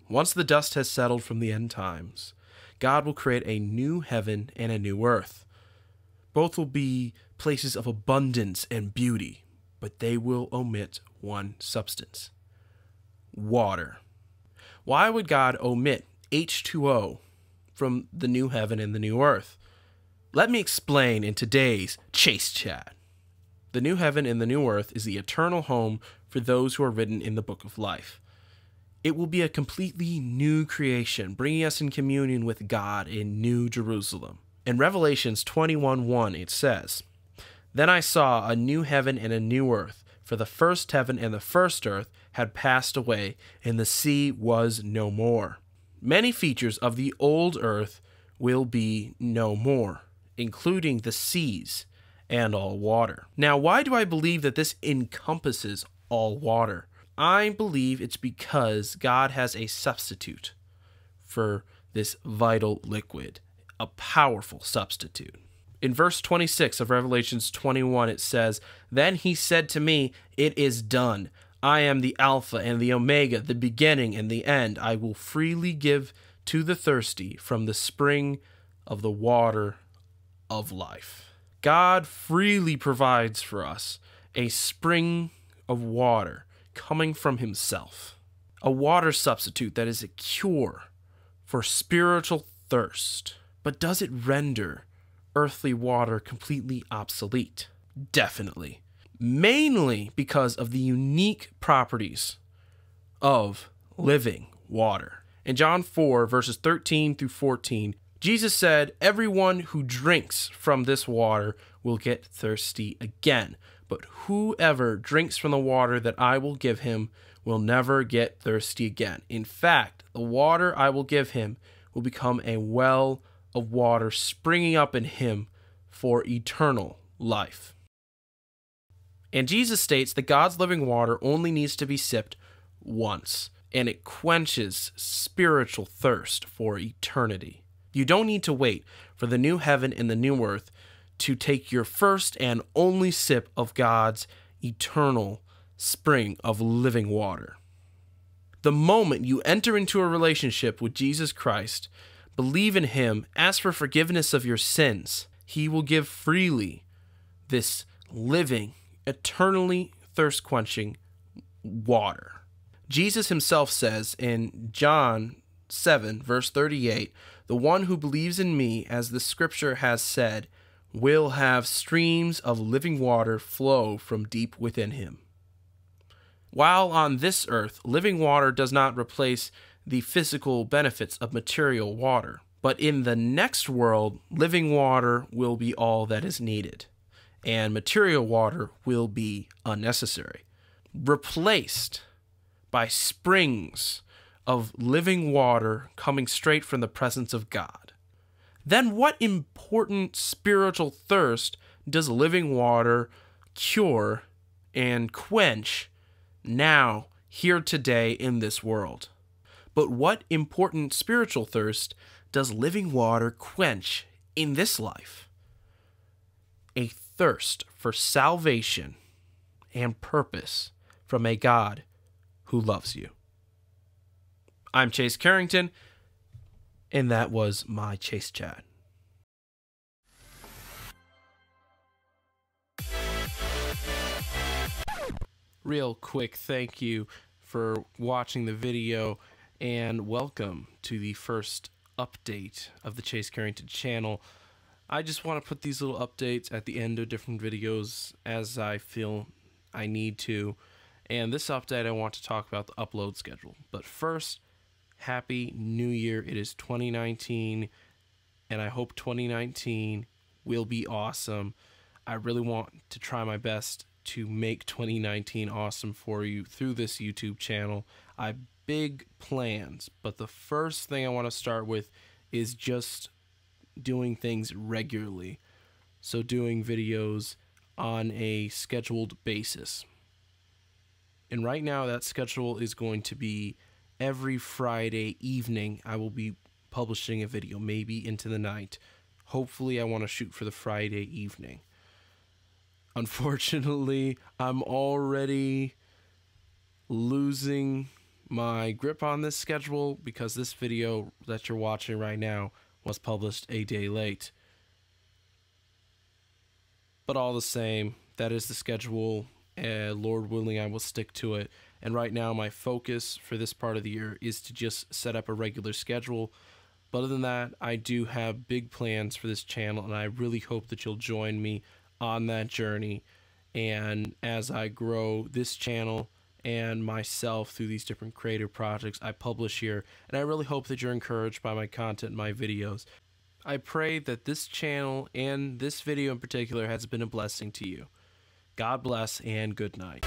Once the dust has settled from the end times, God will create a new heaven and a new earth. Both will be places of abundance and beauty, but they will omit one substance: water. Why would God omit H2O from the new heaven and the new earth? Let me explain in today's Chase Chat. The new heaven and the new earth is the eternal home for those who are written in the book of life. It will be a completely new creation, bringing us in communion with God in New Jerusalem. In Revelations 21:1, it says, "Then I saw a new heaven and a new earth, for the first heaven and the first earth had passed away, and the sea was no more." Many features of the old earth will be no more, including the seas and all water. Now, why do I believe that this encompasses all water? I believe it's because God has a substitute for this vital liquid, a powerful substitute. In verse 26 of Revelations 21, it says, "Then he said to me, 'It is done. I am the Alpha and the Omega, the beginning and the end. I will freely give to the thirsty from the spring of the water of life.'" God freely provides for us a spring of water coming from himself, a water substitute that is a cure for spiritual thirst. But does it render earthly water completely obsolete? Definitely. Mainly because of the unique properties of living water. In John 4, verses 13 through 14, Jesus said, "Everyone who drinks from this water will get thirsty again. But whoever drinks from the water that I will give him will never get thirsty again. In fact, the water I will give him will become a well of water springing up in him for eternal life." And Jesus states that God's living water only needs to be sipped once, and it quenches spiritual thirst for eternity. You don't need to wait for the new heaven and the new earth to take your first and only sip of God's eternal spring of living water. The moment you enter into a relationship with Jesus Christ, believe in him, ask for forgiveness of your sins, he will give freely this living, eternally thirst-quenching water. Jesus himself says in John 7, verse 38, "The one who believes in me, as the scripture has said, will have streams of living water flow from deep within him." While on this earth, living water does not replace the physical benefits of material water, but in the next world, living water will be all that is needed, and material water will be unnecessary, replaced by springs of living water coming straight from the presence of God. Then what important spiritual thirst does living water cure and quench now, here today in this world? But what important spiritual thirst does living water quench in this life? A thirst for salvation and purpose from a God who loves you. I'm Chase Carrington, and that was my Chase Chat. Real quick thank you for watching the video, and welcome to the first update of the Chase Carrington channel. I just want to put these little updates at the end of different videos as I feel I need to. And this update, I want to talk about the upload schedule. But first, Happy New Year. It is 2019, and I hope 2019 will be awesome. I really want to try my best to make 2019 awesome for you through this YouTube channel. I have big plans, but the first thing I want to start with is just doing things regularly. So doing videos on a scheduled basis. And right now that schedule is going to be every Friday evening. I will be publishing a video, maybe into the night. Hopefully I want to shoot for the Friday evening. Unfortunately, I'm already losing my grip on this schedule because this video that you're watching right now was published a day late. But all the same, that is the schedule, and Lord willing, I will stick to it. And right now, my focus for this part of the year is to just set up a regular schedule. But other than that, I do have big plans for this channel, and I really hope that you'll join me on that journey. And as I grow this channel and myself through these different creative projects I publish here, and I really hope that you're encouraged by my content and my videos. I pray that this channel and this video in particular has been a blessing to you. God bless and good night.